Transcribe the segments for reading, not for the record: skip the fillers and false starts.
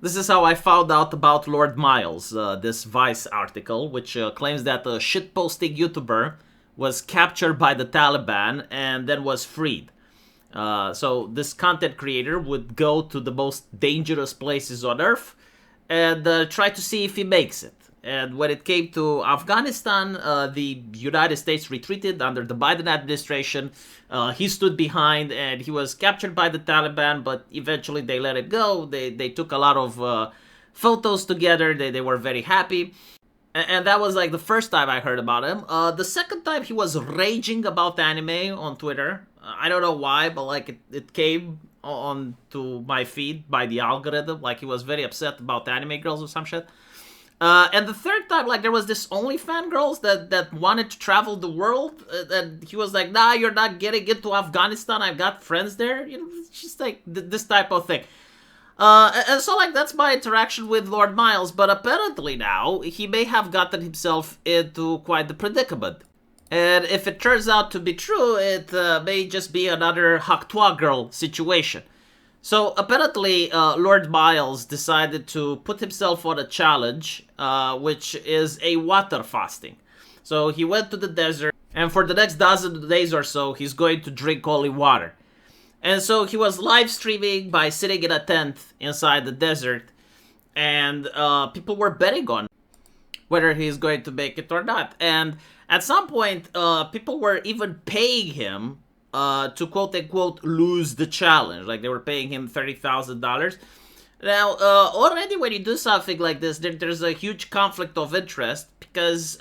This is how I found out about Lord Miles, this Vice article, which claims that a shitposting YouTuber was captured by the Taliban and then was freed. So this content creator would go to the most dangerous places on Earth and try to see if he makes it. And when it came to Afghanistan, the United States retreated under the Biden administration. He stood behind and he was captured by the Taliban, but eventually they let it go. They took a lot of photos together. They were very happy. And that was like the first time I heard about him. The second time he was raging about anime on Twitter. I don't know why, but like it came on to my feed by the algorithm. Like he was very upset about anime girls or some shit. And the third time, like, there was this OnlyFans girls that wanted to travel the world, and he was like, nah, you're not getting into Afghanistan, I've got friends there, you know, it's just like this type of thing. And so, like, that's my interaction with Lord Miles, but apparently now, he may have gotten himself into quite the predicament. And if it turns out to be true, it may just be another Haktua girl situation. So apparently, Lord Miles decided to put himself on a challenge, which is a water fasting. So he went to the desert, and for the next dozen days or so, he's going to drink only water. And so he was live streaming by sitting in a tent inside the desert, and people were betting on whether he's going to make it or not. And at some point, people were even paying him to quote unquote lose the challenge. Like they were paying him $30,000. Now, already when you do something like this, there's a huge conflict of interest because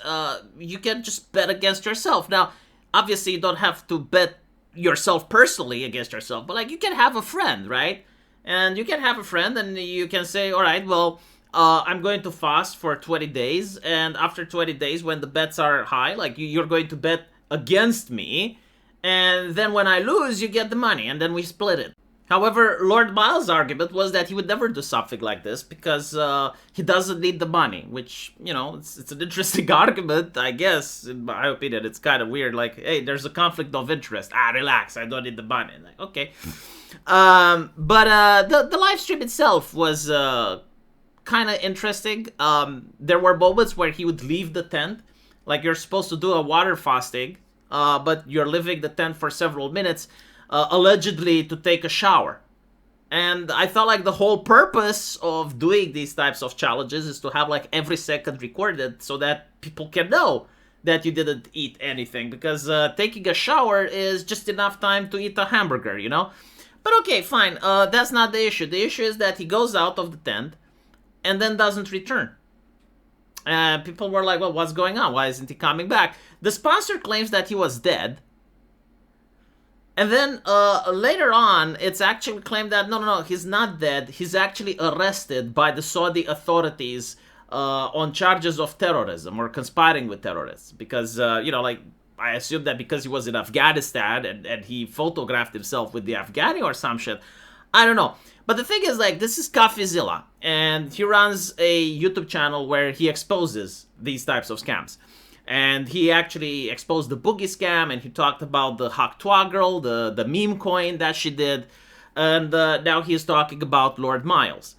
you can just bet against yourself. Now, obviously, you don't have to bet yourself personally against yourself, but like you can have a friend, right? And you can have a friend and you can say, all right, well, I'm going to fast for 20 days. And after 20 days, when the bets are high, like you're going to bet against me. And then when I lose, you get the money, and then we split it. However, Lord Miles' argument was that he would never do something like this because he doesn't need the money, which, you know, it's an interesting argument, I guess. In my opinion, it's kind of weird. Like, hey, there's a conflict of interest. Relax, I don't need the money. Like, okay. But the live stream itself was kind of interesting. There were moments where he would leave the tent. Like, you're supposed to do a water fasting. But you're leaving the tent for several minutes, allegedly to take a shower. And I thought like the whole purpose of doing these types of challenges is to have like every second recorded so that people can know that you didn't eat anything. Because taking a shower is just enough time to eat a hamburger, you know? But okay, fine. That's not the issue. The issue is that he goes out of the tent and then doesn't return. People were like, well, what's going on? Why isn't he coming back? The sponsor claims that he was dead. And then later on, it's actually claimed that, no, he's not dead. He's actually arrested by the Saudi authorities on charges of terrorism or conspiring with terrorists. Because, you know, like, I assume that because he was in Afghanistan and he photographed himself with the Afghani or some shit. I don't know. But the thing is, like, this is CoffeeZilla, and he runs a YouTube channel where he exposes these types of scams. And he actually exposed the boogie scam, and he talked about the Haktua girl, the meme coin that she did, and now he's talking about Lord Miles.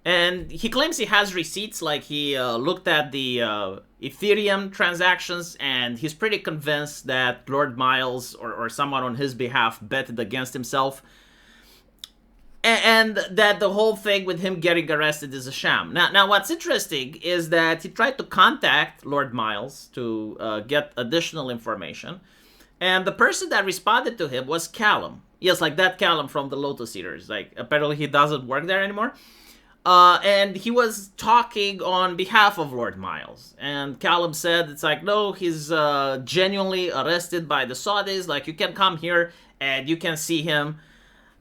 And he claims he has receipts, like he looked at the Ethereum transactions, and he's pretty convinced that Lord Miles or someone on his behalf betted against himself. And that the whole thing with him getting arrested is a sham. Now, what's interesting is that he tried to contact Lord Miles to get additional information. And the person that responded to him was Callum. Yes, like that Callum from the Lotus Eaters. Like, apparently he doesn't work there anymore. And he was talking on behalf of Lord Miles. And Callum said, it's like, no, he's genuinely arrested by the Saudis. Like, you can come here and you can see him.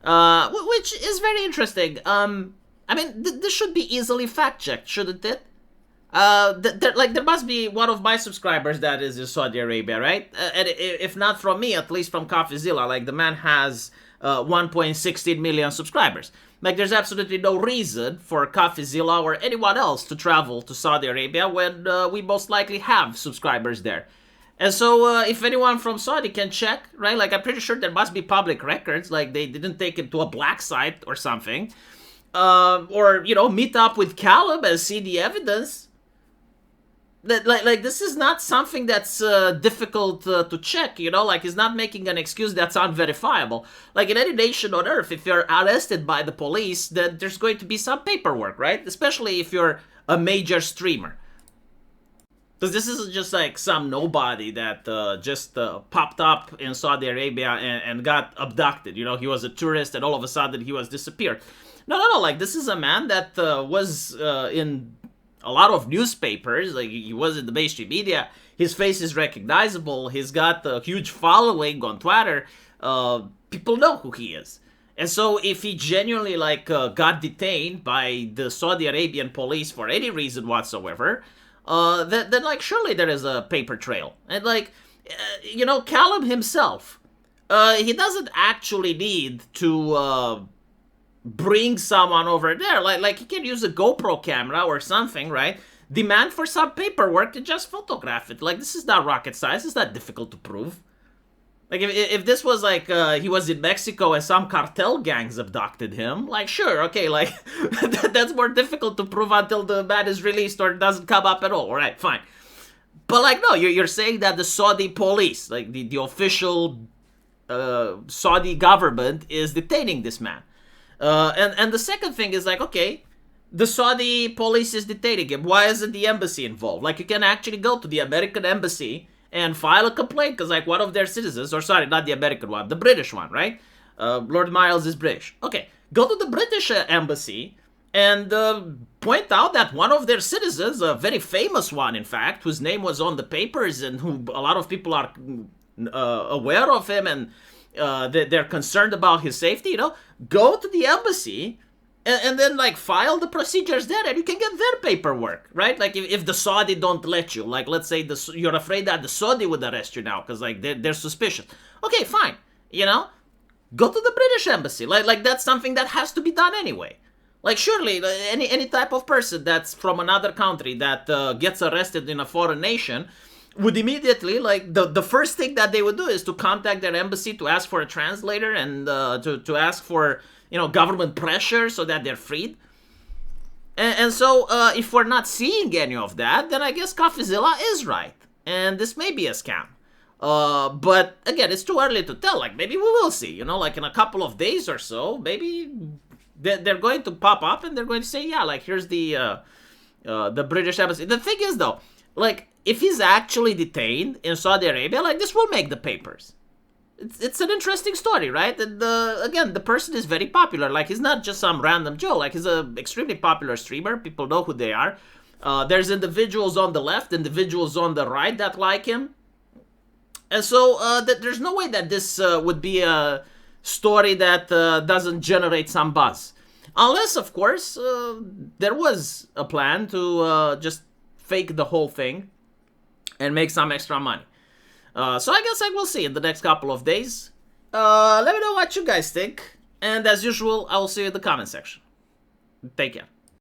Which is very interesting. I mean, this should be easily fact-checked, shouldn't it? There must be one of my subscribers that is in Saudi Arabia, right? And if not from me, at least from CoffeeZilla. Like, the man has 1.16 million subscribers. Like, there's absolutely no reason for CoffeeZilla or anyone else to travel to Saudi Arabia when we most likely have subscribers there. And so, if anyone from Saudi can check, right? Like, I'm pretty sure there must be public records. Like, they didn't take it to a black site or something. or meet up with Caleb and see the evidence. That like this is not something that's difficult to check. Like he's not making an excuse that's unverifiable. Like in any nation on earth, if you're arrested by the police, then there's going to be some paperwork, right? Especially if you're a major streamer. Because this isn't just like some nobody that just popped up in Saudi Arabia and got abducted. He was a tourist and all of a sudden he was disappeared. No. Like this is a man that was in a lot of newspapers. Like he was in the mainstream media. His face is recognizable. He's got a huge following on Twitter. People know who he is. And so if he genuinely got detained by the Saudi Arabian police for any reason whatsoever, then surely there is a paper trail. And Callum himself, he doesn't actually need to bring someone over there. Like he can use a GoPro camera or something, right? Demand for some paperwork and just photograph it. Like this is not rocket science. It's not difficult to prove. Like if this was he was in Mexico and some cartel gangs abducted him, sure, okay, that's more difficult to prove until the man is released or doesn't come up at all. All right, fine. But no, you're saying that the Saudi police, the official Saudi government, is detaining this man. And the second thing is okay, the Saudi police is detaining him. Why isn't the embassy involved? You can actually go to the American embassy and file a complaint because one of their citizens, or sorry, not the American one, the British one, right? Lord Miles is British. Okay, go to the British embassy and point out that one of their citizens, a very famous one, in fact, whose name was on the papers and who a lot of people are aware of him and they're concerned about his safety, go to the embassy and then file the procedures there and you can get their paperwork, right? If the Saudi don't let you, let's say you're afraid that the Saudi would arrest you now because they're suspicious. Okay, fine, go to the British embassy. That's something that has to be done anyway. Surely any type of person that's from another country that gets arrested in a foreign nation would immediately, the first thing that they would do is to contact their embassy to ask for a translator and to ask for government pressure so that they're freed. And so if we're not seeing any of that, then I guess CoffeeZilla is right. And this may be a scam. But again, it's too early to tell. Maybe we will see, in a couple of days or so, maybe they're going to pop up and they're going to say, yeah, here's the British embassy. The thing is though, if he's actually detained in Saudi Arabia, this will make the papers. It's an interesting story, right? And again, the person is very popular. He's not just some random Joe. He's an extremely popular streamer. People know who they are. There's individuals on the left, individuals on the right that like him. And so there's no way that this would be a story that doesn't generate some buzz. Unless, of course, there was a plan to just fake the whole thing and make some extra money. So I guess we'll see in the next couple of days. Let me know what you guys think. And as usual, I will see you in the comment section. Take care.